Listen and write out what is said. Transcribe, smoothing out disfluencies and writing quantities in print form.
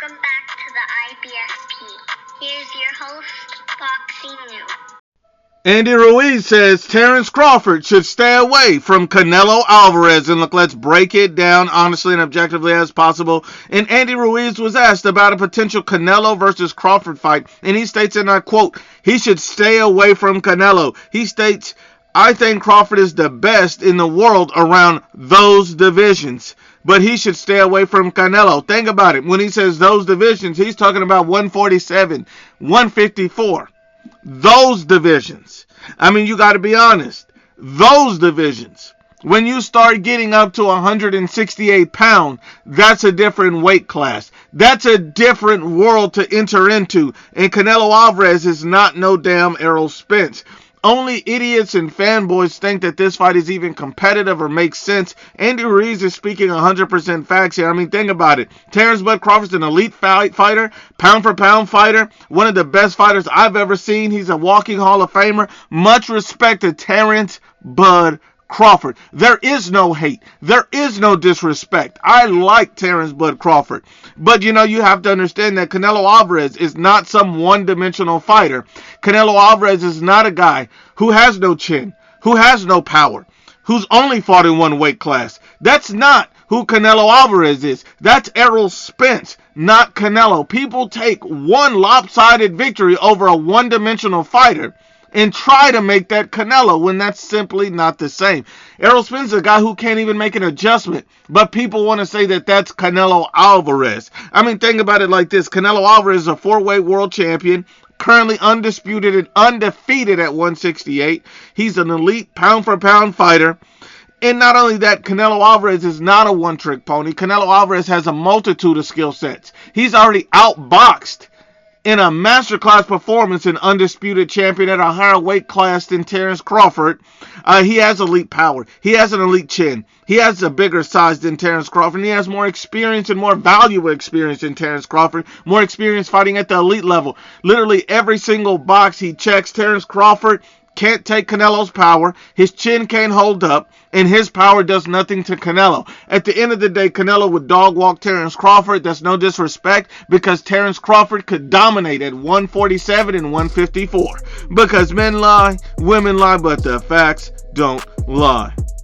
Welcome back to the IBFP. Here's your host, Boxing New. Andy Ruiz says Terence Crawford should stay away from Canelo Alvarez. And look, let's break it down honestly and objectively as possible. And Andy Ruiz was asked about a potential Canelo versus Crawford fight. And he states, and I quote, he should stay away from Canelo. He states, I think Crawford is the best in the world around those divisions, but he should stay away from Canelo. Think about it. When he says those divisions, he's talking about 147, 154. Those divisions. I mean, you got to be honest. Those divisions. When you start getting up to 168 pounds, that's a different weight class. That's a different world to enter into. And Canelo Alvarez is not no damn Errol Spence. Only idiots and fanboys think that this fight is even competitive or makes sense. Andy Ruiz is speaking 100% facts here. I mean, think about it. Terence Bud Crawford's an elite fighter, pound-for-pound fighter, one of the best fighters I've ever seen. He's a walking Hall of Famer. Much respect to Terence Bud Crawford. There is no hate. There is no disrespect. I like Terence Bud Crawford. But, you have to understand that Canelo Alvarez is not some one-dimensional fighter. Canelo Alvarez is not a guy who has no chin, who has no power, who's only fought in one weight class. That's not who Canelo Alvarez is. That's Errol Spence, not Canelo. People take one lopsided victory over a one-dimensional fighter and try to make that Canelo when that's simply not the same. Errol Spence is a guy who can't even make an adjustment, but people want to say that that's Canelo Alvarez. I mean, think about it like this. Canelo Alvarez is a four-weight world champion, currently undisputed and undefeated at 168. He's an elite pound-for-pound fighter. And not only that, Canelo Alvarez is not a one-trick pony. Canelo Alvarez has a multitude of skill sets. He's already outboxed in a masterclass performance, an undisputed champion at a higher weight class than Terence Crawford. He has elite power. He has an elite chin. He has a bigger size than Terence Crawford. And he has more experience and more valuable experience than Terence Crawford. More experience fighting at the elite level. Literally every single box he checks, Terence Crawford can't take Canelo's power. His chin can't hold up, and his power does nothing to Canelo. At the end of the day, Canelo would dog walk Terence Crawford. That's no disrespect, because Terence Crawford could dominate at 147 and 154. Because men lie, women lie, but the facts don't lie.